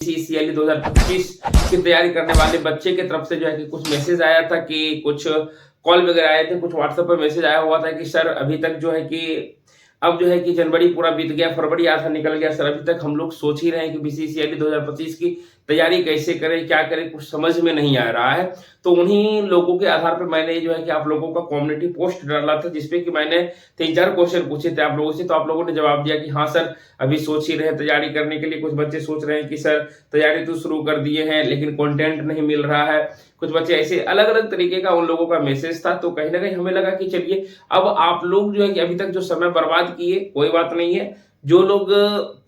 BCCL 2025 की तैयारी करने वाले बच्चे की तरफ से जो है कि कुछ मैसेज आया था कि कुछ कॉल वगैरह आए थे, कुछ व्हाट्सएप पर मैसेज आया हुआ था कि सर अभी तक जो है कि अब जो है कि जनवरी पूरा बीत गया, फरवरी आधा निकल गया सर, अभी तक हम लोग सोच ही रहे हैं कि बीसीसीएल 2025 की तैयारी कैसे करें, क्या करें, कुछ समझ में नहीं आ रहा है। तो उन्हीं लोगों के आधार पर मैंने जो है कि आप लोगों का कम्युनिटी पोस्ट डाला था, जिसपे कि मैंने 3-4 क्वेश्चन पूछे थे आप लोगों से। तो आप लोगों ने जवाब दिया कि हाँ सर अभी सोच ही रहे हैं तैयारी करने के लिए। कुछ बच्चे सोच रहे हैं कि सर तैयारी तो शुरू कर दिए हैं लेकिन कंटेंट नहीं मिल रहा है। कुछ बच्चे ऐसे अलग अलग तरीके का उन लोगों का मैसेज था। तो कहीं ना कहीं हमें लगा कि चलिए अब आप लोग जो है कि अभी तक जो समय बर्बाद किए, कोई बात नहीं है। जो लोग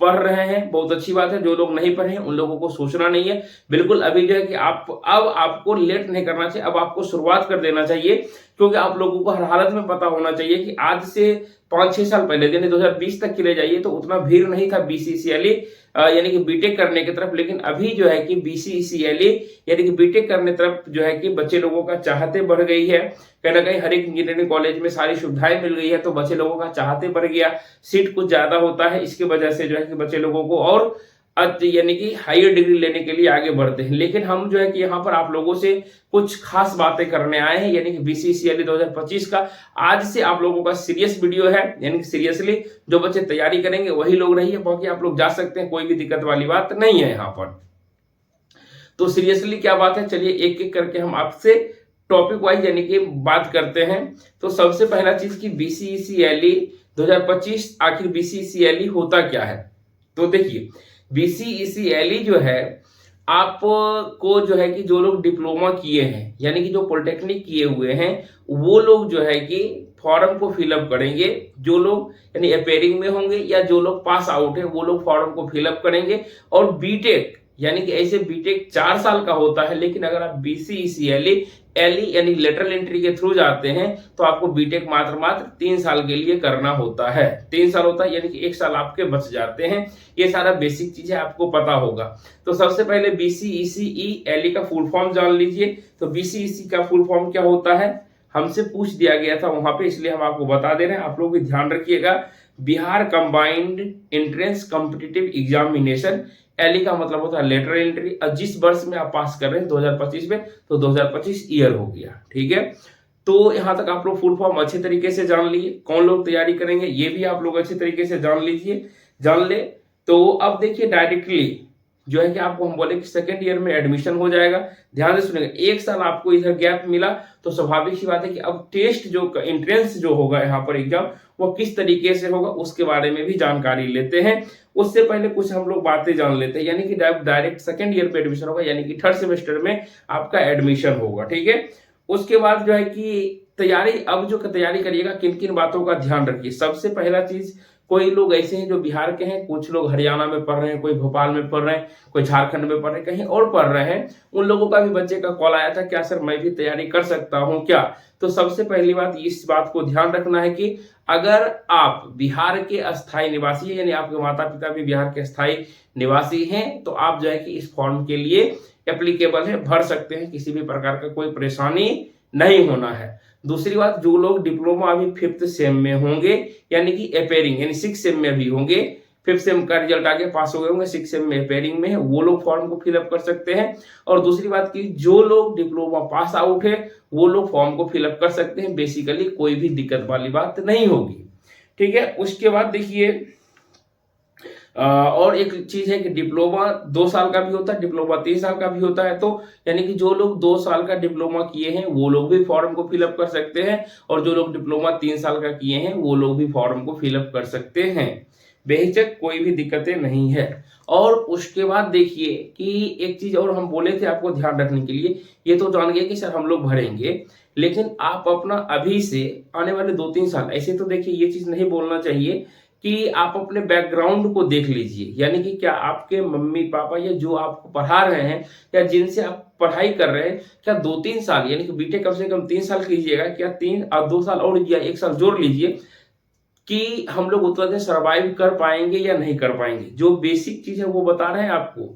पढ़ रहे हैं बहुत अच्छी बात है, जो लोग नहीं पढ़े हैं उन लोगों को सोचना नहीं है। बिल्कुल अभी जो है कि अब आपको लेट नहीं करना चाहिए, अब आपको शुरुआत कर देना चाहिए। क्योंकि आप लोगों को हर हालत में पता होना चाहिए कि आज से 5-6 साल पहले यानी 2020 तक के लिए जाइए तो उतना भीड़ नहीं था बीसीसीएल यानी कि बीटेक करने की तरफ। लेकिन अभी जो है कि बीसीसीएल यानी कि बीटेक करने तरफ जो है कि बच्चे लोगों का चाहते बढ़ गई है। कहीं ना कहीं हर एक इंजीनियरिंग कॉलेज में सारी सुविधाएं मिल गई है, तो बच्चे लोगों का चाहते बढ़ गया, सीट कुछ ज्यादा होता है। इसकी वजह से जो है कि बच्चे लोगों को और यानी कि हायर डिग्री लेने के लिए आगे बढ़ते हैं। लेकिन हम जो है कि यहाँ पर आप लोगों से कुछ खास बातें करने आए हैं, यानी कि बीसीसीएल 2025 का आज से आप लोगों का सीरियस वीडियो है। यानी कि सीरियसली जो बच्चे तैयारी करेंगे वही लोग रहिए, बाकी आप लोग जा सकते हैं, कोई भी दिक्कत वाली बात नहीं है यहाँ पर। तो सीरियसली क्या बात है, चलिए एक एक करके हम आपसे टॉपिक वाइज यानी कि बात करते हैं। तो सबसे पहला चीज की बीसीसीएल 2025 आखिर बीसीसीएल होता क्या है। तो देखिए बीसीईसीएल जो है आपको जो है कि जो लोग डिप्लोमा किए हैं यानी कि जो पॉलिटेक्निक किए हुए हैं वो लोग जो है कि फॉर्म को फिलअप करेंगे। जो लोग यानी अपेयरिंग में होंगे या जो लोग पास आउट है वो लोग फॉर्म को फिलअप करेंगे। और बीटेक यानी कि ऐसे बीटेक 4 साल का होता है, लेकिन अगर आप बीसीईसीएल यानी लेटरल एंट्री के थ्रू जाते हैं तो आपको बीटेक मात्र 3 साल के लिए करना होता है। 3 साल होता है यानी कि 1 साल आपके बच जाते हैं। ये सारा बेसिक चीजें आपको पता होगा। तो सबसे पहले बीसीईसीएल का फुल फॉर्म जान लीजिए। तो बीसीईसी का फुल फॉर्म क्या होता है, हमसे पूछ दिया गया था वहां पे, इसलिए हम आपको बता दे रहे हैं। आप लोग भी ध्यान रखिएगा, Bihar combined entrance competitive examination. एली का मतलब होता है लेटरल एंट्री। और जिस वर्ष में आप पास कर रहे हैं 2025 में, तो 2025 ईयर हो गया, ठीक है। तो यहां तक आप लोग फुल फॉर्म अच्छे तरीके से जान लिए। कौन लोग तैयारी करेंगे ये भी आप लोग अच्छे तरीके से जान ले। तो अब देखिए डायरेक्टली जो है कि आपको हम बोले कि सेकेंड ईयर में एडमिशन हो जाएगा। ध्यान से सुनेंगे, 1 साल आपको इधर गैप मिला तो स्वाभाविक सी बात है कि अब टेस्ट जो एंट्रेंस जो होगा यहाँ पर एग्जाम वो किस तरीके से होगा उसके बारे में भी जानकारी लेते हैं। उससे पहले कुछ हम लोग बातें जान लेते हैं। यानी कि डायरेक्ट सेकेंड ईयर में एडमिशन होगा, यानी कि थर्ड सेमेस्टर में आपका एडमिशन होगा, ठीक है। उसके बाद जो है कि तैयारी, अब जो तैयारी करिएगा किन किन बातों का ध्यान रखिए। सबसे पहला चीज, कोई लोग ऐसे हैं जो बिहार के हैं, कुछ लोग हरियाणा में पढ़ रहे हैं, कोई भोपाल में पढ़ रहे हैं, कोई झारखंड में पढ़ रहे हैं, कहीं और पढ़ रहे हैं। उन लोगों का भी बच्चे का कॉल आया था, क्या सर मैं भी तैयारी कर सकता हूं क्या। तो सबसे पहली बात इस बात को ध्यान रखना है कि अगर आप बिहार के अस्थायी निवासी हैं, यानी आपके माता पिता भी बिहार के अस्थायी निवासी हैं, तो आप जो है कि इस फॉर्म के लिए एप्लीकेबल है, भर सकते हैं, किसी भी प्रकार का कोई परेशानी नहीं होना है। दूसरी बात, जो लोग डिप्लोमा अभी 5th सेम में होंगे यानी कि अपेयरिंग यानी 6th सेम में अभी होंगे, 5th सेम का रिजल्ट आगे पास हो गए होंगे, 6th सेम में अपेयरिंग में है, वो लोग फॉर्म को फिलअप कर सकते हैं। और दूसरी बात की जो लोग डिप्लोमा पास आउट है वो लोग फॉर्म को फिलअप कर सकते हैं। बेसिकली कोई भी दिक्कत वाली बात नहीं होगी, ठीक है। उसके बाद देखिए और एक चीज है कि डिप्लोमा 2 साल का भी होता है, डिप्लोमा 3 साल का भी होता है। तो यानी कि जो लोग 2 साल का डिप्लोमा किए हैं वो लोग भी फॉर्म को फिलअप कर सकते हैं, और जो लोग डिप्लोमा 3 साल का किए हैं वो लोग भी फॉर्म को फिलअप कर सकते हैं। बेहिचक, कोई भी दिक्कतें नहीं है। और उसके बाद देखिए कि एक चीज और हम बोले थे आपको ध्यान रखने के लिए, ये तो जान गए कि सर हम लोग भरेंगे, लेकिन आप अपना अभी से आने वाले 2-3 साल, ऐसे तो देखिए ये चीज नहीं बोलना चाहिए कि आप अपने बैकग्राउंड को देख लीजिए। यानी कि क्या आपके मम्मी पापा या जो आपको पढ़ा रहे हैं या जिनसे आप पढ़ाई कर रहे हैं, क्या 2-3 साल यानी कि बीटेक कम से कम 3 साल कीजिएगा, क्या 3 और 2 साल और या 1 साल जोड़ लीजिए कि हम लोग उतना दिन सर्वाइव कर पाएंगे या नहीं कर पाएंगे। जो बेसिक चीज है वो बता रहे हैं आपको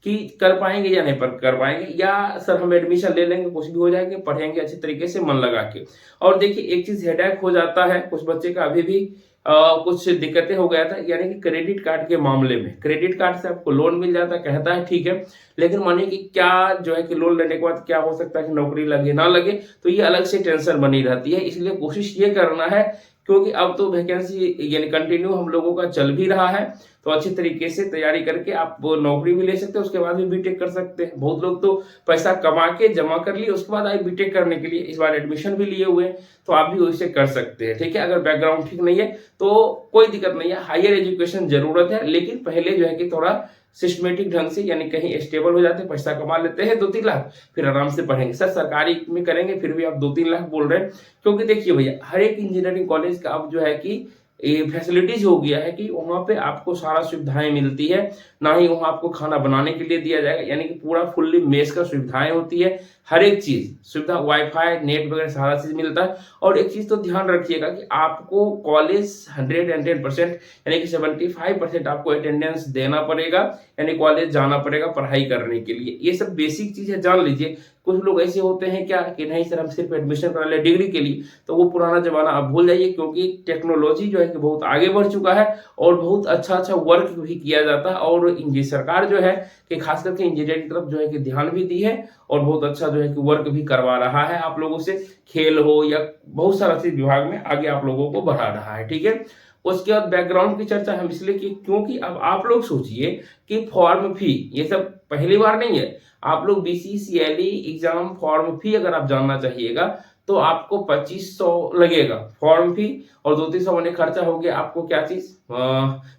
कि कर पाएंगे या नहीं कर पाएंगे, या सर हम एडमिशन ले लेंगे कुछ भी हो जाएंगे, पढ़ेंगे अच्छे तरीके से मन लगा के। और देखिए एक चीज हेडेक हो जाता है कुछ बच्चे का अभी भी कुछ दिक्कतें हो गया था, यानी कि क्रेडिट कार्ड के मामले में। क्रेडिट कार्ड से आपको लोन मिल जाता कहता है, ठीक है, लेकिन मानिए कि क्या जो है कि लोन लेने के बाद क्या हो सकता है कि नौकरी लगे ना लगे, तो ये अलग से टेंशन बनी रहती है। इसलिए कोशिश ये करना है, क्योंकि अब तो वैकेंसी यानी कंटिन्यू हम लोगों का चल भी रहा है, तो अच्छी तरीके से तैयारी करके आप नौकरी भी ले सकते हैं, उसके बाद भी बीटेक कर सकते हैं। बहुत लोग तो पैसा कमा के जमा कर लिए, उसके बाद आए बीटेक करने के लिए, इस बार एडमिशन भी लिए हुए हैं, तो आप भी वैसे कर सकते हैं, ठीक है। अगर बैकग्राउंड ठीक नहीं है तो कोई दिक्कत नहीं है, हायर एजुकेशन जरूरत है, लेकिन पहले जो है कि थोड़ा सिस्टमेटिक ढंग से, यानी कहीं स्टेबल हो जाते हैं, पैसा कमा लेते हैं 2-3 लाख, फिर आराम से पढ़ेंगे। सर सरकारी में करेंगे फिर भी आप 2-3 लाख बोल रहे हैं, क्योंकि देखिए भैया हर एक इंजीनियरिंग कॉलेज का अब जो है कि ये फैसिलिटीज हो गया है कि वहाँ पे आपको सारा सुविधाएं मिलती है। ना ही वहाँ आपको खाना बनाने के लिए दिया जाएगा, यानी कि पूरा फुल्ली मेस का सुविधाएं होती है, हर एक चीज सुविधा, वाईफाई नेट वगैरह सारा चीज मिलता है। और एक चीज तो ध्यान रखिएगा कि आपको कॉलेज 110% यानी कि 75% आपको अटेंडेंस देना पड़ेगा, यानी कॉलेज जाना पड़ेगा पढ़ाई करने के लिए। ये सब बेसिक चीज है, जान लीजिए। कुछ लोग ऐसे होते हैं क्या कि नहीं सर हम सिर्फ एडमिशन करा ले डिग्री के लिए, तो वो पुराना जमाना आप भूल जाइए, क्योंकि टेक्नोलॉजी जो है कि बहुत आगे बढ़ चुका है और बहुत अच्छा वर्क भी किया जाता है। और सरकार जो है कि खास करके इंजीनियरिंग तरफ जो है कि ध्यान भी दी है और बहुत अच्छा जो है कि वर्क भी करवा रहा है आप लोगों से, खेल हो या बहुत सारा चीज विभाग में आगे आप लोगों को बढ़ा रहा है, ठीक है। उसके बाद बैकग्राउंड की चर्चा हम इसलिए की क्योंकि अब आप लोग सोचिए कि फॉर्म फी ये सब पहली बार नहीं है। आप लोग BCCLE एग्जाम फॉर्म फी अगर आप जानना चाहिएगा तो आपको 2500 लगेगा फॉर्म फी, और 200-300 होने खर्चा हो गया आपको क्या चीज,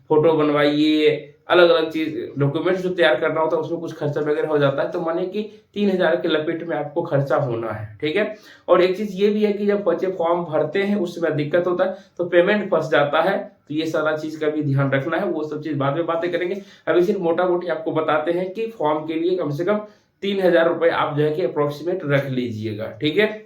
फोटो बनवाइए, अलग अलग चीज डॉक्यूमेंट्स जो तैयार करना होता है उसमें कुछ खर्चा वगैरह हो जाता है, तो माने कि 3000 के लपेट में आपको खर्चा होना है, ठीक है। और एक चीज ये भी है कि जब बच्चे फॉर्म भरते हैं उस समय दिक्कत होता है तो पेमेंट फंस जाता है, तो ये सारा चीज का भी ध्यान रखना है। वो सब चीज बाद में बातें करेंगे, अभी सिर्फ मोटा मोटी आपको बताते हैं कि फॉर्म के लिए कम से कम 3000 रुपए आप जो है कि अप्रोक्सीमेट रख लीजिएगा, ठीक है।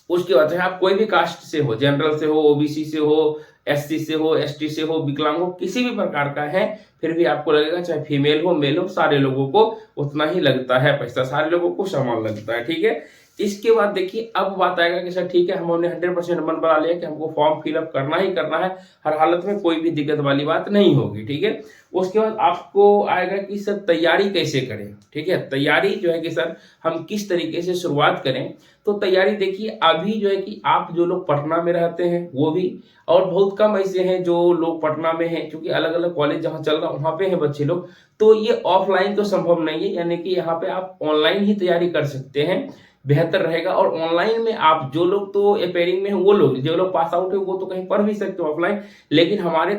उसके बाद आप कोई भी कास्ट से हो, जनरल से हो, OBC से हो, SC से हो, ST से हो, विकलांग हो, किसी भी प्रकार का है, फिर भी आपको लगेगा, चाहे फीमेल हो मेल हो, सारे लोगों को उतना ही लगता है पैसा, सारे लोगों को समान लगता है, ठीक है। इसके बाद देखिए अब बात आएगा कि सर ठीक है हमने 100% मन बना लिया कि हमको फॉर्म फिलअप करना ही करना है, हर हालत में कोई भी दिक्कत वाली बात नहीं होगी, ठीक है। उसके बाद आपको आएगा कि सर तैयारी कैसे करें, ठीक है। तैयारी जो है कि सर हम किस तरीके से शुरुआत करें, तो तैयारी देखिए अभी जो है कि आप जो लोग पटना में रहते हैं वो भी, और बहुत कम ऐसे हैं जो लोग पटना में हैं, क्योंकि अलग अलग कॉलेज जहाँ चल रहा है वहाँ पे हैं बच्चे लोग, तो ये ऑफलाइन तो संभव नहीं है, यानी कि यहाँ पे आप ऑनलाइन ही तैयारी कर सकते हैं, बेहतर रहेगा। और ऑनलाइन में आप जो लोग तो अपेयरिंग में हैं वो लोग, जो लोग पास आउट है वो तो कहीं पढ़ भी सकते हो ऑफलाइन, लेकिन हमारे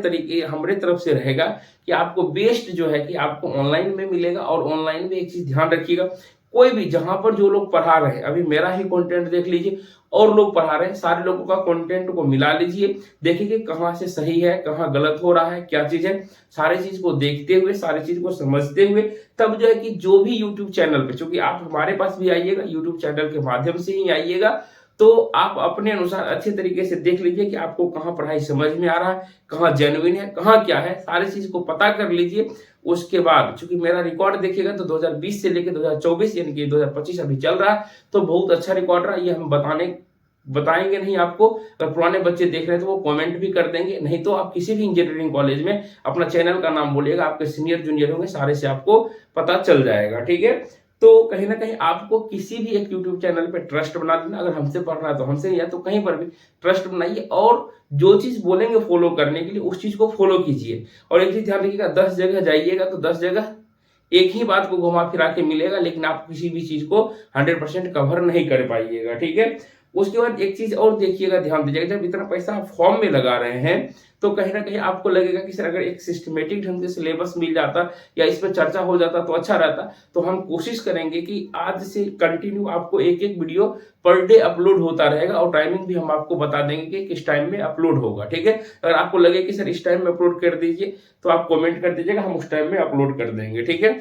तरफ से रहेगा कि आपको बेस्ट जो है कि आपको ऑनलाइन में मिलेगा। और ऑनलाइन में एक चीज ध्यान रखिएगा, कोई भी जहां पर जो लोग पढ़ा रहे हैं, अभी मेरा ही कंटेंट देख लीजिए और लोग पढ़ा रहे हैं, सारे लोगों का कंटेंट को मिला लीजिए, देखिए कि कहाँ से सही है कहाँ गलत हो रहा है क्या चीज है, सारी चीज को देखते हुए सारी चीज को समझते हुए तब जो है कि जो भी यूट्यूब चैनल पे, चूंकि आप हमारे पास भी आइएगा यूट्यूब चैनल के माध्यम से ही आइएगा, तो आप अपने अनुसार अच्छे तरीके से देख लीजिए कि आपको कहाँ पढ़ाई समझ में आ रहा है, कहाँ जेन्युइन है, कहाँ क्या है, सारी चीज को पता कर लीजिए। उसके बाद चूंकि मेरा रिकॉर्ड देखिएगा तो 2020 से लेकर 2024 यानी कि 2025 अभी चल रहा है, तो बहुत अच्छा रिकॉर्ड रहा, ये हम बताएंगे नहीं आपको। अगर पुराने बच्चे देख रहे हैं तो वो कमेंट भी कर देंगे, नहीं तो आप किसी भी इंजीनियरिंग कॉलेज में अपना चैनल का नाम बोलिएगा, आपके सीनियर जूनियर होंगे सारे से आपको पता चल जाएगा, ठीक है। तो कहीं ना कहीं आपको किसी भी एक यूट्यूब चैनल पे ट्रस्ट बना लेना, अगर हमसे पढ़ना है तो हमसे, या तो कहीं पर भी ट्रस्ट बनाइए और जो चीज बोलेंगे फॉलो करने के लिए उस चीज को फॉलो कीजिए। और एक चीज ध्यान रखिएगा, 10 जगह जाइएगा तो 10 जगह एक ही बात को घुमा फिरा के मिलेगा, लेकिन आप किसी भी चीज को 100% कवर नहीं कर पाइएगा, ठीक है। उसके बाद एक चीज और देखिएगा, ध्यान दीजिएगा, जब इतना पैसा आप फॉर्म में लगा रहे हैं तो कहीं ना कहीं आपको लगेगा कि सर अगर एक सिस्टमेटिक ढंग से सिलेबस मिल जाता या इस पर चर्चा हो जाता तो अच्छा रहता। तो हम कोशिश करेंगे कि आज से कंटिन्यू आपको एक एक वीडियो पर डे अपलोड होता रहेगा, और टाइमिंग भी हम आपको बता देंगे कि किस टाइम में अपलोड होगा, ठीक है। अगर आपको लगे कि सर इस टाइम में अपलोड कर दीजिए तो आप कमेंट कर दीजिएगा, हम उस टाइम में अपलोड कर देंगे, ठीक है।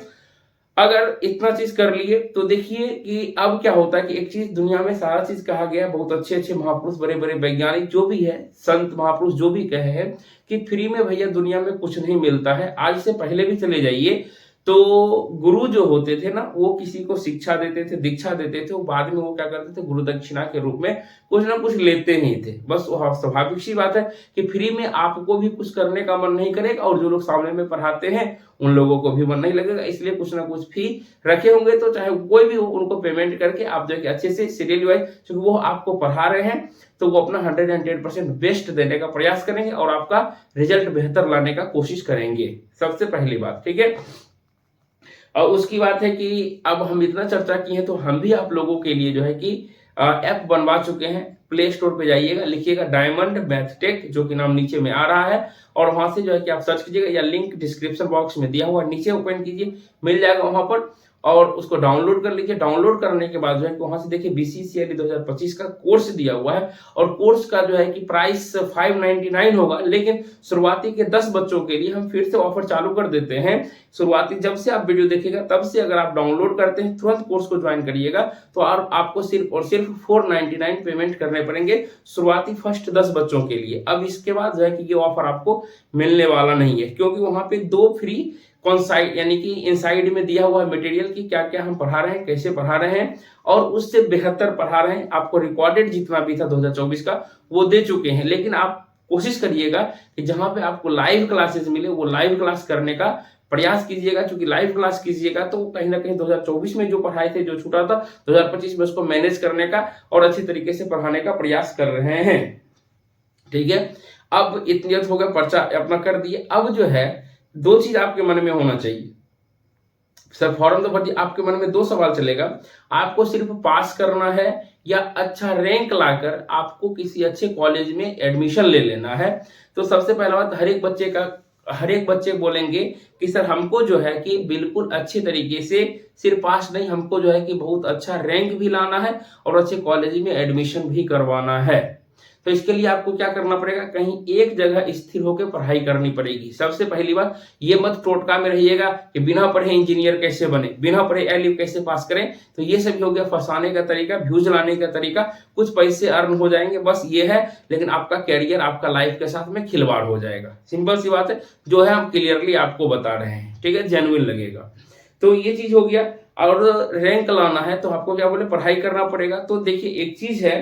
अगर इतना चीज कर लिए तो देखिए कि अब क्या होता है कि एक चीज दुनिया में सारा चीज कहा गया, बहुत अच्छे अच्छे महापुरुष बड़े बड़े वैज्ञानिक जो भी है, संत महापुरुष जो भी कहे हैं कि फ्री में भैया दुनिया में कुछ नहीं मिलता है। आज से पहले भी चले जाइए तो गुरु जो होते थे ना, वो किसी को शिक्षा देते थे, दीक्षा देते थे, वो बाद में वो क्या करते थे, गुरु दक्षिणा के रूप में कुछ ना कुछ लेते ही थे। बस वो स्वाभाविक सी बात है कि फ्री में आपको भी कुछ करने का मन नहीं करेगा, और जो लोग सामने में पढ़ाते हैं उन लोगों को भी मन नहीं लगेगा, इसलिए कुछ ना कुछ फी रखे होंगे। तो चाहे कोई भी हो, उनको पेमेंट करके आप जो अच्छे से सीरियल वाइज, क्योंकि वो आपको पढ़ा रहे हैं, तो वो अपना 110% बेस्ट देने का प्रयास करेंगे और आपका रिजल्ट बेहतर लाने का कोशिश करेंगे, सबसे पहली बात। ठीक है, और उसकी बात है कि अब हम इतना चर्चा किए हैं, तो हम भी आप लोगों के लिए जो है कि ऐप बनवा चुके हैं। प्ले स्टोर पे जाइएगा, लिखिएगा डायमंड मैथ टेक, जो कि नाम नीचे में आ रहा है, और वहां से जो है कि आप सर्च कीजिएगा, या लिंक डिस्क्रिप्शन बॉक्स में दिया हुआ नीचे ओपन कीजिए, मिल जाएगा वहां पर, और उसको डाउनलोड कर लीजिए। डाउनलोड करने के बाद जो है कि वहां से देखिए बीसीसीएल 2025 का कोर्स दिया हुआ है, और कोर्स का जो है कि प्राइस 599 होगा, लेकिन शुरुआती के 10 बच्चों के लिए हम फिर से ऑफर चालू कर देते हैं। शुरुआती जब से आप वीडियो देखिएगा तब से अगर आप डाउनलोड करते हैं, तुरंत कोर्स को ज्वाइन करिएगा, तो आपको सिर्फ और सिर्फ 499 पेमेंट करने पड़ेंगे शुरुआती फर्स्ट 10 बच्चों के लिए। अब इसके बाद जो है कि ये ऑफर आपको मिलने वाला नहीं है, क्योंकि वहां पे 2 फ्री कॉन्साइड यानी कि इनसाइड में दिया हुआ है मटेरियल की क्या क्या हम पढ़ा रहे हैं, कैसे पढ़ा रहे हैं, और उससे बेहतर पढ़ा रहे हैं। आपको रिकॉर्डेड जितना भी था 2024 का वो दे चुके हैं, लेकिन आप कोशिश करिएगा कि जहां पे आपको लाइव क्लासेस मिले वो लाइव क्लास करने का प्रयास कीजिएगा, क्योंकि लाइव क्लास कीजिएगा तो कहीं ना कहीं 2024 में जो पढ़ाए थे, जो छूटा था 2025 में, उसको मैनेज करने का और अच्छी तरीके से पढ़ाने का प्रयास कर रहे हैं। ठीक है, अब इतनी हो गया, पर्चा अपना कर दिए। अब जो है 2 चीज आपके मन में होना चाहिए। सर फॉर्म तो भर दिया, आपके मन में 2 सवाल चलेगा, आपको सिर्फ पास करना है या अच्छा रैंक लाकर आपको किसी अच्छे कॉलेज में एडमिशन ले लेना है। तो सबसे पहला बात, हर एक बच्चे बोलेंगे कि सर हमको जो है कि बिल्कुल अच्छे तरीके से सिर्फ पास नहीं, हमको जो है कि बहुत अच्छा रैंक भी लाना है और अच्छे कॉलेज में एडमिशन भी करवाना है। तो इसके लिए आपको क्या करना पड़ेगा, कहीं एक जगह स्थिर होकर पढ़ाई करनी पड़ेगी। सबसे पहली बात, ये मत टोटका में रहिएगा कि बिना पढ़े इंजीनियर कैसे बने, बिना पढ़े एलिफ कैसे पास करें। तो ये सब हो गया फंसाने का तरीका, व्यूज लाने का तरीका, कुछ पैसे अर्न हो जाएंगे, बस ये है, लेकिन आपका कैरियर, आपका लाइफ के साथ में खिलवाड़ हो जाएगा। सिंपल सी बात है, जो है हम क्लियरली आपको बता रहे हैं। ठीक है, जेन्युइन लगेगा। तो ये चीज हो गया। और रैंक लाना है तो आपको क्या बोले, पढ़ाई करना पड़ेगा। तो देखिए एक चीज है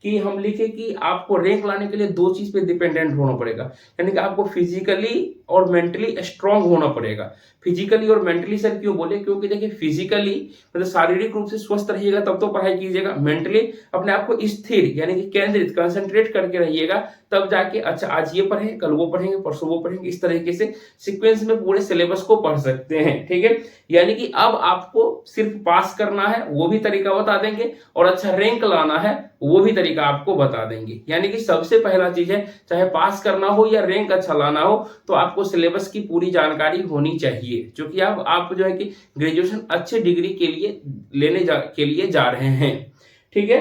कि हम लिखे कि आपको रैंक लाने के लिए 2 चीज पे डिपेंडेंट होना पड़ेगा, यानी कि आपको फिजिकली और मेंटली स्ट्रांग होना पड़ेगा। फिजिकली और मेंटली सर क्यों बोले, क्योंकि देखिए फिजिकली मतलब शारीरिक रूप से स्वस्थ रहिएगा तब तो पढ़ाई कीजिएगा, मेंटली अपने आप को स्थिर यानी कि केंद्रित, कंसंट्रेट करके रहिएगा, तब जाके अच्छा आज ये पढ़ेंगे, कल वो पढ़ेंगे, परसों वो पढ़ेंगे, इस तरीके से सीक्वेंस में पूरे सिलेबस को पढ़ सकते हैं। ठीक है, यानी कि अब आपको सिर्फ पास करना है वो भी तरीका बता देंगे, और अच्छा रैंक लाना है वो भी तरीका आपको बता देंगे। यानी कि सबसे पहला चीज है, चाहे पास करना हो या रैंक अच्छा लाना हो, तो आपको सिलेबस की पूरी जानकारी होनी चाहिए, क्योंकि आप जो है कि ग्रेजुएशन अच्छे डिग्री के लिए के लिए जा रहे हैं। ठीक है,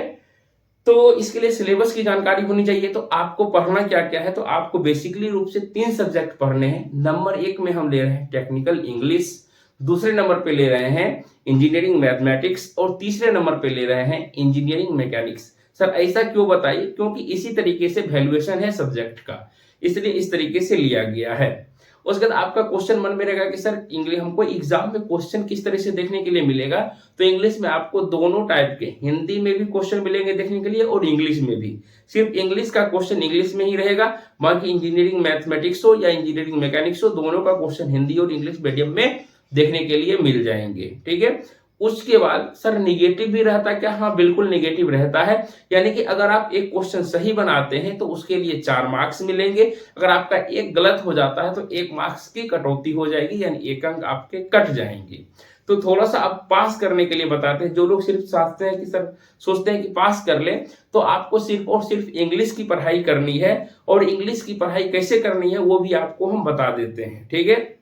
तो इसके लिए सिलेबस की जानकारी होनी चाहिए। तो आपको पढ़ना क्या क्या है, तो आपको बेसिकली रूप से 3 सब्जेक्ट पढ़ने हैं। नंबर 1 में हम ले रहे हैं टेक्निकल इंग्लिश, दूसरे नंबर पे ले रहे हैं इंजीनियरिंग मैथमेटिक्स, और तीसरे नंबर पे ले रहे हैं इंजीनियरिंग मैकेनिक्स। सर ऐसा क्यों बताइए, क्योंकि इसी तरीके से वैल्यूएशन है सब्जेक्ट का, इसलिए इस तरीके से लिया गया है। उसके बाद आपका क्वेश्चन मन में रहेगा कि सर इंग्लिश हमको एग्जाम में क्वेश्चन किस तरह से देखने के लिए मिलेगा। तो इंग्लिश में आपको दोनों टाइप के, हिंदी में भी क्वेश्चन मिलेंगे देखने के लिए और इंग्लिश में भी। सिर्फ इंग्लिश का क्वेश्चन इंग्लिश में ही रहेगा, बाकी इंजीनियरिंग मैथमेटिक्स हो या इंजीनियरिंग मैकेनिक्स हो, दोनों का क्वेश्चन हिंदी और इंग्लिश मीडियम में देखने के लिए मिल जाएंगे। ठीक है, उसके बाद सर निगेटिव भी रहता है क्या, हाँ बिल्कुल निगेटिव रहता है। यानी कि अगर आप एक क्वेश्चन सही बनाते हैं तो उसके लिए 4 मार्क्स मिलेंगे, अगर आपका एक गलत हो जाता है तो 1 मार्क्स की कटौती हो जाएगी, यानी 1 अंक आपके कट जाएंगे। तो थोड़ा सा आप पास करने के लिए बताते हैं। जो लोग सिर्फ सोचते हैं कि पास कर ले, तो आपको सिर्फ और सिर्फ इंग्लिश की पढ़ाई करनी है, और इंग्लिश की पढ़ाई कैसे करनी है वो भी आपको हम बता देते हैं। ठीक है,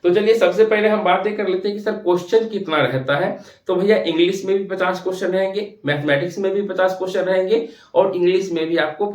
तो चलिए सबसे पहले हम बातें कर लेते हैं कि सर क्वेश्चन कितना रहता है। तो भैया इंग्लिश में भी 50 क्वेश्चन रहेंगे, मैथमेटिक्स में भी 50 क्वेश्चन रहेंगे, और इंग्लिश में भी आपको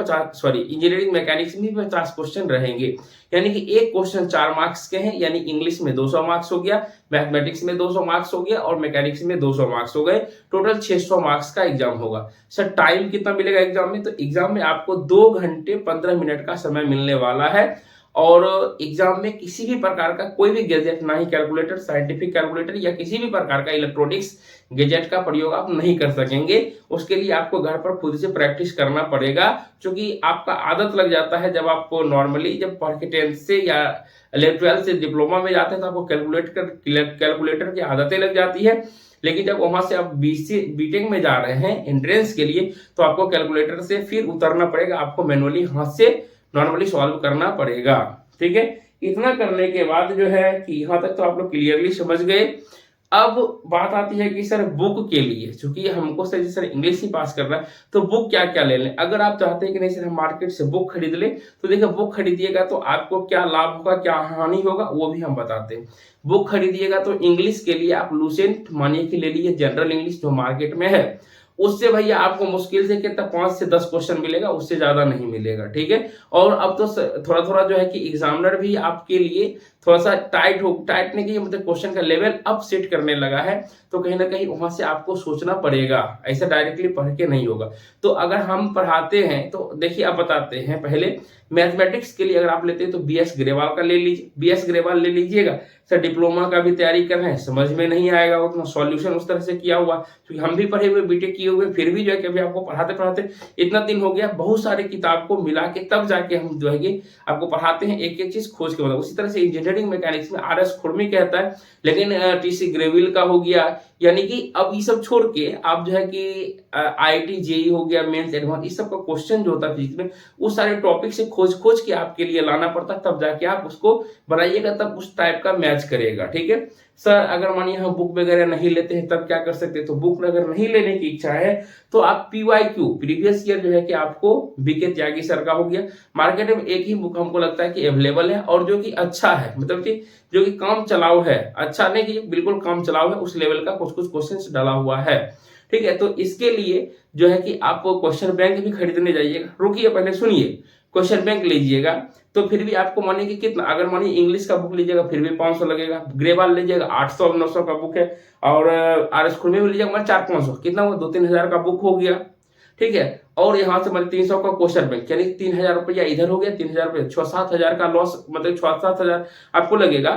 इंजीनियरिंग मैकेनिक्स में भी 50 क्वेश्चन रहेंगे। यानी कि एक क्वेश्चन 4 मार्क्स के हैं, यानी इंग्लिश में 200 मार्क्स हो गया, मैथमेटिक्स में 200 मार्क्स हो गया, और मैकेनिक्स में 200 मार्क्स हो गए। टोटल 600 मार्क्स का एग्जाम होगा। सर टाइम कितना मिलेगा एग्जाम में, तो एग्जाम में आपको 2 घंटे 15 मिनट का समय मिलने वाला है, और एग्जाम में किसी भी प्रकार का कोई भी गैजेट, ना ही कैलकुलेटर, साइंटिफिक कैलकुलेटर या किसी भी प्रकार का इलेक्ट्रॉनिक्स गैजेट का प्रयोग आप नहीं कर सकेंगे। उसके लिए आपको घर पर खुद से प्रैक्टिस करना पड़ेगा, क्योंकि आपका आदत लग जाता है। जब आप नॉर्मली जब पढ़ के 10th से या 12th से डिप्लोमा में जाते हैं तो आपको कैलकुलेटर की आदतें लग जाती है। लेकिन जब वहां से आप बीटेक में जा रहे हैं एंट्रेंस के लिए, तो आपको कैलकुलेटर से फिर उतरना पड़ेगा, आपको मैनुअली हाथ से नॉर्मली सॉल्व करना पड़ेगा। ठीक है, इतना करने के बाद जो है कि यहाँ तक तो आप लोग क्लियरली समझ गए। अब बात आती है कि सर बुक के लिए, चूंकि हमको सर इंग्लिश ही पास करना है, तो बुक क्या क्या ले लें। अगर आप चाहते हैं कि नहीं सर हम मार्केट से बुक खरीद लें, तो देखिए बुक खरीदिएगा तो आपको क्या लाभ होगा, क्या हानि होगा, वो भी हम बताते हैं। बुक खरीदिएगा तो इंग्लिश के लिए आप लूसेंट मानिए कि ले लीजिए, जनरल इंग्लिश जो मार्केट में है, उससे भैया आपको मुश्किल से कितना 5 से 10 क्वेश्चन मिलेगा, उससे ज्यादा नहीं मिलेगा। ठीक है, और अब तो थोड़ा थोड़ा जो है कि एग्जामिनर भी आपके लिए थोड़ा सा टाइट नहीं, कि मतलब क्वेश्चन का लेवल अप सेट करने लगा है, तो कहीं ना कहीं वहां से आपको सोचना पड़ेगा, ऐसा डायरेक्टली पढ़ के नहीं होगा। तो अगर हम पढ़ाते हैं तो देखिए अब बताते हैं, पहले मैथमेटिक्स के लिए अगर आप लेते हैं तो BS ग्रेवाल का ले लीजिए, BS ग्रेवाल ले लीजिएगा। सर डिप्लोमा का भी तैयारी कर रहे हैं, समझ में नहीं आएगा उतना, सॉल्यूशन उस तरह से किया हुआ, क्योंकि हम भी पढ़े हुए बीटेक किए हुए, फिर भी जो है कि अभी आपको पढ़ाते पढ़ाते इतना दिन हो गया, बहुत सारे किताब को मिला के तब जाके हम जो है कि आपको पढ़ाते हैं, एक एक चीज खोज के बताओ। उसी तरह से इंजीनियरिंग मैकेनिक्स में RS खुरमी कहता है, लेकिन TC ग्रेविल का हो गया, यानी कि अब ये सब छोड़ के आप जो है कि IIT JEE हो गया, मेंस एडवांस, इस सब का क्वेश्चन जो होता है फिजिक्स में, उस सारे टॉपिक से खोज के आपके लिए लाना पड़ता है, तब जाके आप उसको बनाइएगा, तब उस टाइप का मैच करेगा। ठीक है सर, अगर मानिए हम बुक वगैरह नहीं लेते हैं तब क्या कर सकते हैं, तो बुक अगर नहीं लेने की इच्छा है तो आप PYQ प्रीवियस ईयर जो है कि आपको BK त्यागी सर का हो गया, मार्केट में एक ही बुक हमको लगता है कि अवेलेबल है और जो कि अच्छा है, मतलब कि जो कि काम चलाओ है, अच्छा नहीं कि बिल्कुल काम चलाओ है, उस लेवल का कुछ कुछ क्वेश्चन डाला हुआ है। ठीक है, तो इसके लिए जो है कि आप क्वेश्चन बैंक भी खरीदने जाइएगा, रुकिए पहले सुनिए, क्वेश्चन बैंक लीजिएगा तो फिर भी आपको मानिए कि कितना, अगर मानिए इंग्लिश का बुक लीजिएगा फिर भी 500 लगेगा, ग्रेवाल लीजिएगा 800-900 का बुक है, और RS खुरमी में लीजिएगा 400-500, कितना हुआ 2-3 हजार का बुक हो गया। ठीक है, और यहाँ से मतलब 300 का क्वेश्चन बैंक, यानी 3,000 रुपया इधर हो गया, 3,000 रुपया, 6-7 हजार का लॉस, मतलब 6-7 हजार आपको लगेगा।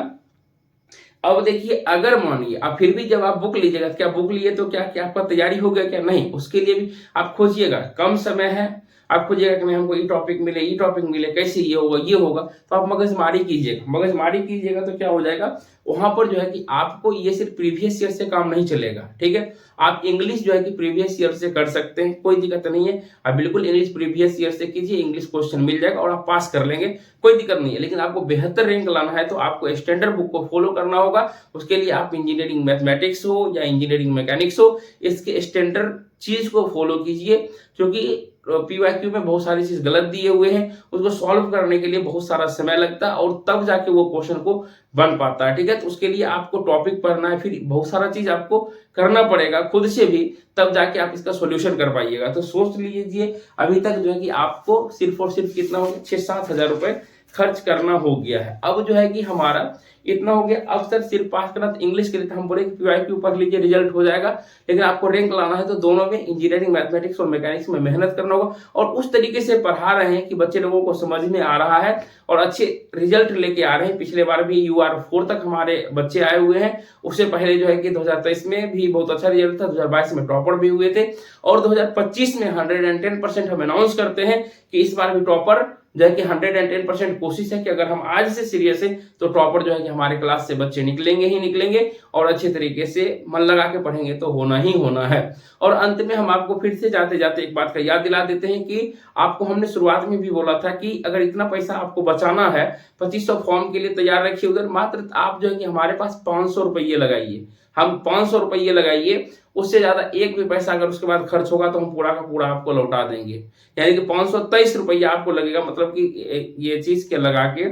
अब देखिए अगर मानिए आप फिर भी जब आप बुक लीजिएगा, क्या बुक लिए तो क्या क्या आपका तैयारी हो गया क्या, नहीं, उसके लिए भी आप खोजिएगा, कम समय है, आप खोजिएगा कि नहीं हमको ये टॉपिक मिले, कैसे ये होगा, तो आप मगजमारी कीजिएगा तो क्या हो जाएगा, वहां पर जो है कि आपको ये सिर्फ प्रीवियस ईयर से काम नहीं चलेगा। ठीक है, आप इंग्लिश जो है कि प्रीवियस ईयर से कर सकते हैं, कोई दिक्कत नहीं है, आप बिल्कुल इंग्लिश प्रीवियस ईयर से कीजिए, इंग्लिश क्वेश्चन मिल जाएगा और आप पास कर लेंगे, कोई दिक्कत नहीं है। लेकिन आपको बेहतर रैंक लाना है तो आपको स्टैंडर्ड बुक को फॉलो करना होगा, उसके लिए आप इंजीनियरिंग मैथमेटिक्स हो या इंजीनियरिंग मैकेनिक्स हो, इसके स्टैंडर्ड चीज को फॉलो कीजिए, क्योंकि PYQ में बहुत सारी चीज गलत दिए हुए हैं, उसको सॉल्व करने के लिए बहुत सारा समय लगता है और तब जाके वो क्वेश्चन को बन पाता है। ठीक है, तो उसके लिए आपको टॉपिक पढ़ना है, फिर बहुत सारा चीज आपको करना पड़ेगा खुद से भी, तब जाके आप इसका सॉल्यूशन कर पाइएगा। तो सोच लीजिए अभी तक जो है कि आपको सिर्फ और सिर्फ कितना हो गया, 6-7 हजार रुपए खर्च करना हो गया है। अब जो है कि हमारा इतना हो गया, अब सर सिर्फ पास करना, तो इंग्लिश के लिए हम बोले PYQ पढ़ लीजिए, रिजल्ट हो जाएगा, लेकिन आपको रैंक लाना है तो दोनों में, इंजीनियरिंग मैथमेटिक्स और मैकेनिक्स में मेहनत करना होगा, और उस तरीके से पढ़ा रहे हैं कि बच्चे लोगों को समझ में आ रहा है और अच्छे रिजल्ट लेके आ रहे हैं। पिछले बार भी UR4 तक हमारे बच्चे आए हुए हैं, उससे पहले जो है कि 2023 में भी बहुत अच्छा रिजल्ट था, 2022 में टॉपर भी हुए थे, और 2025 में 110% हम अनाउंस करते हैं कि इस बार भी टॉपर जो है कि 110% कोशिश है कि अगर हम आज से सीरियस है तो टॉपर जो है कि हमारे क्लास से बच्चे निकलेंगे ही निकलेंगे, और अच्छे तरीके से मन लगा के पढ़ेंगे तो होना ही होना है। और अंत में हम आपको फिर से जाते जाते एक बात का याद दिला देते हैं कि आपको हमने शुरुआत में भी बोला था कि अगर इतना पैसा आपको बचाना है, 2500 फॉर्म के लिए तैयार रखिए उधर, मात्र आप जो है कि हमारे पास 500 रुपये लगाइए, हम 500 रुपये लगाइए, उससे ज्यादा एक भी पैसा अगर उसके बाद खर्च होगा तो हम पूरा का पूरा आपको लौटा देंगे, यानी कि 523 रुपया आपको लगेगा, मतलब कि ये चीज के लगा के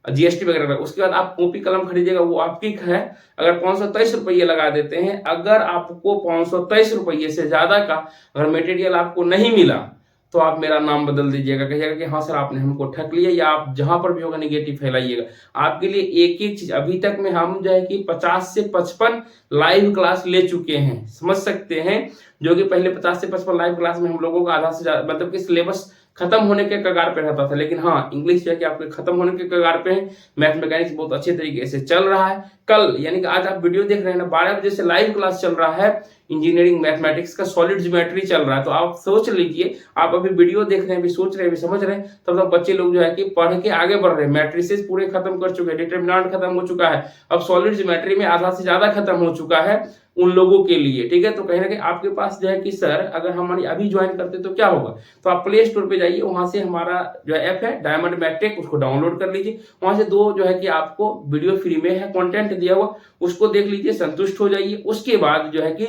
GST वगैरह। उसके बाद आप कॉपी कलम खरीदिएगा, वो आपकी है। अगर 523 रुपये लगा देते हैं, अगर आपको 523 रुपये से ज्यादा का अगर मटेरियल आपको नहीं मिला तो आप मेरा नाम बदल दीजिएगा, कहिएगा कि हाँ सर आपने हमको ठग लिया, या आप जहां पर भी होगा नेगेटिव फैलाइएगा। आपके लिए एक एक चीज, अभी तक में हम जो है कि 50 से 55 लाइव क्लास ले चुके हैं, समझ सकते हैं, जो कि पहले 50 से 55 लाइव क्लास में हम लोगों का आधा से ज्यादा, मतलब कि सिलेबस खत्म होने के कगार पे रहता था, लेकिन हाँ इंग्लिश जो है कि आपके खत्म होने के कगार पे है। मैथ मैकेनिक्स बहुत अच्छे तरीके से चल रहा है। कल यानी कि आज आप वीडियो देख रहे हैं ना, 12 बजे से लाइव क्लास चल रहा है, इंजीनियरिंग मैथमेटिक्स का सॉलिड ज्योमेट्री चल रहा है। तो आप सोच लीजिए, आप अभी वीडियो देख रहे हैं, अभी सोच रहे हैं, अभी समझ रहे हैं, तब तक बच्चे लोग जो है कि पढ़ के आगे बढ़ रहे हैं। मैट्रिसेस पूरे खत्म कर चुके हैं, डिटरमिनेंट खत्म हो चुका है, अब सॉलिड ज्योमेट्री में आधा से ज्यादा खत्म हो चुका है उन लोगों के लिए, ठीक है। तो कहीं ना कहीं आपके पास जो है कि सर अगर हमारी अभी ज्वाइन करते तो क्या होगा, तो आप प्ले स्टोर पे जाइए, वहां से हमारा जो ऐप है डायमंड मैथटेक, उसको डाउनलोड कर लीजिए। वहां से 2 जो है कि आपको वीडियो फ्री में है कंटेंट दिया हुआ, उसको देख लीजिए, संतुष्ट हो जाइए। उसके बाद जो है कि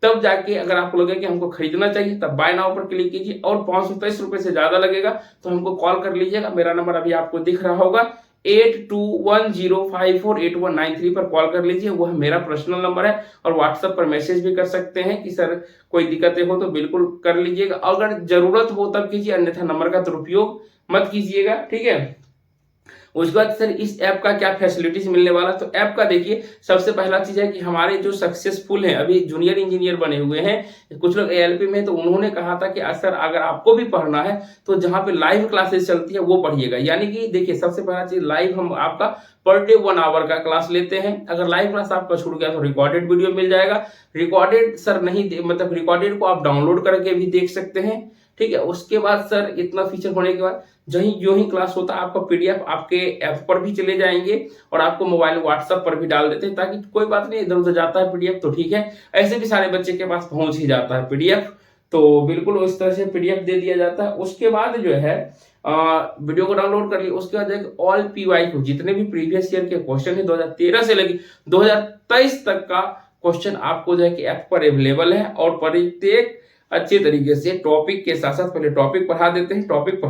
तब जाके अगर आपको लगे कि हमको खरीदना चाहिए, तब बाय नाउ पर क्लिक कीजिए, और 523 रुपए से ज्यादा लगेगा तो हमको कॉल कर लीजिएगा। मेरा नंबर अभी आपको दिख रहा होगा, 8210548193 पर कॉल कर लीजिए, वह मेरा पर्सनल नंबर है। और व्हाट्सएप पर मैसेज भी कर सकते हैं कि सर कोई दिक्कतें हो तो बिल्कुल कर लीजिएगा, अगर जरूरत हो तब कीजिए, अन्यथा नंबर का दुरुपयोग मत कीजिएगा, ठीक है। उसके बाद सर इस ऐप का क्या फैसिलिटीज मिलने वाला, तो ऐप का देखिए, सबसे पहला चीज है कि हमारे जो सक्सेसफुल हैं, अभी जूनियर इंजीनियर बने हुए हैं, कुछ लोग एएलपी में, तो उन्होंने कहा था कि सर अगर आपको भी पढ़ना है तो जहां पे लाइव क्लासेस चलती है वो पढ़िएगा। यानी कि देखिए, सबसे पहला चीज, लाइव हम आपका पर डे 1 आवर का क्लास लेते हैं। अगर लाइव क्लास आपका छूट गया तो रिकॉर्डेड वीडियो मिल जाएगा। रिकॉर्डेड सर नहीं, मतलब रिकॉर्डेड को आप डाउनलोड करके भी देख सकते हैं, ठीक है। उसके बाद सर इतना फीचर होने के बाद जो ही क्लास होता है, आपका पीडीएफ आपके ऐप पर भी चले जाएंगे, और आपको मोबाइल व्हाट्सएप पर भी डाल देते हैं, ताकि कोई बात नहीं, इधर उधर जाता है पीडीएफ तो ठीक है, ऐसे भी सारे बच्चे के पास पहुंच ही जाता है पीडीएफ, तो बिल्कुल उस तरह से पीडीएफ दे दिया जाता है। उसके बाद जो है वीडियो को डाउनलोड कर लिया, उसके बाद एक ऑल पीवाईक्यू, जितने भी प्रीवियस ईयर के क्वेश्चन है 2013 से लेकर 2023 तक का क्वेश्चन आपको जो है कि ऐप पर अवेलेबल है। और प्रत्येक अच्छे तरीके से टॉपिक के साथ साथ पहले टॉपिक पढ़ा देते हैं, टॉपिक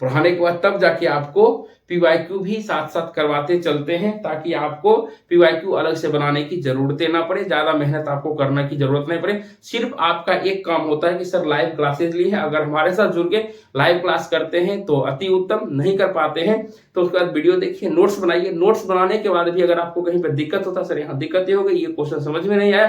पढ़ाने के बाद तब जाके आपको पीवाईक्यू भी साथ साथ करवाते चलते हैं, ताकि आपको पीवाईक्यू अलग से बनाने की जरूरतें ना पड़े, ज्यादा मेहनत आपको करने की जरूरत नहीं पड़े। सिर्फ आपका एक काम होता है कि सर लाइव क्लासेस ली है, अगर हमारे साथ जुड़ के लाइव क्लास करते हैं तो अति उत्तम, नहीं कर पाते हैं तो उसके बाद वीडियो देखिए, नोट्स बनाइए। नोट्स बनाने के बाद भी अगर आपको कहीं पर दिक्कत होता है, सर यहाँ दिक्कत ये हो गई, ये क्वेश्चन समझ में नहीं आया,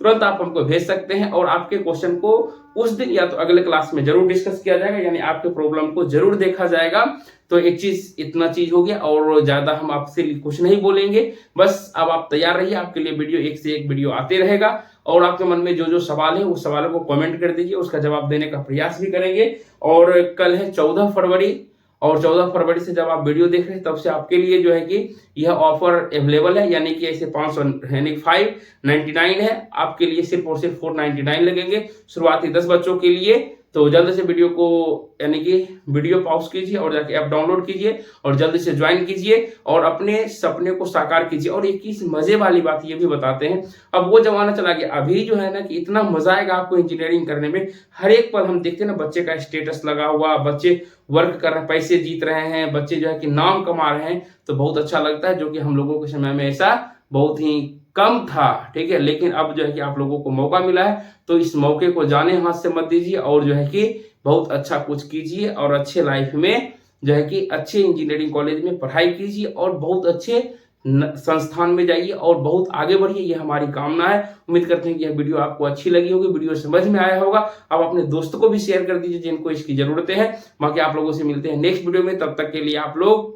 तुरंत आप हमको भेज सकते हैं, और आपके क्वेश्चन को उस दिन या तो अगले क्लास में जरूर डिस्कस किया जाएगा, यानी आपके प्रॉब्लम को जरूर देखा जाएगा। तो एक चीज, इतना चीज हो गया, और ज्यादा हम आपसे कुछ नहीं बोलेंगे, बस अब आप तैयार रहिए, आपके लिए वीडियो एक से एक वीडियो आते रहेगा। और आपके मन में जो जो सवाल है उस सवालों को कमेंट कर दीजिए, उसका जवाब देने का प्रयास भी करेंगे। और कल है 14 फरवरी, और 14 फरवरी से जब आप वीडियो देख रहे हैं तब से आपके लिए जो है कि यह ऑफर अवेलेबल है, यानी कि ऐसे 500 यानी 599 है, आपके लिए सिर्फ और सिर्फ 499 लगेंगे शुरुआती 10 बच्चों के लिए। तो जल्द से वीडियो को, यानी कि वीडियो पॉज कीजिए और जाके ऐप डाउनलोड कीजिए, और जल्दी से ज्वाइन कीजिए, और अपने सपने को साकार कीजिए। और एक चीज मजे वाली बात ये भी बताते हैं, अब वो जमाना चला गया, अभी जो है ना कि इतना मजा आएगा आपको इंजीनियरिंग करने में। हर एक पल हम देखते हैं ना, बच्चे का स्टेटस लगा हुआ, बच्चे वर्क कर रहे हैं, पैसे जीत रहे हैं, बच्चे जो है कि नाम कमा रहे हैं, तो बहुत अच्छा लगता है, जो कि हम लोगों के समय में ऐसा बहुत ही कम था, ठीक है। लेकिन अब जो है कि आप लोगों को मौका मिला है, तो इस मौके को जाने हाथ से मत दीजिए, और जो है कि बहुत अच्छा कुछ कीजिए, और अच्छे लाइफ में जो है कि अच्छे इंजीनियरिंग कॉलेज में पढ़ाई कीजिए, और बहुत अच्छे संस्थान में जाइए, और बहुत आगे बढ़िए, ये हमारी कामना है। उम्मीद करते हैं कि यह वीडियो आपको अच्छी लगी होगी, वीडियो समझ में आया होगा। आप अपने दोस्तों को भी शेयर कर दीजिए जिनको इसकी जरूरतें हैं। बाकी आप लोगों से मिलते हैं नेक्स्ट वीडियो में, तब तक के लिए आप लोग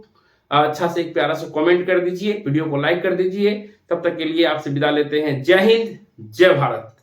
अच्छा से एक प्यारा सा कमेंट कर दीजिए, वीडियो को लाइक कर दीजिए। तब तक के लिए आपसे विदा लेते हैं। जय हिंद, जय भारत।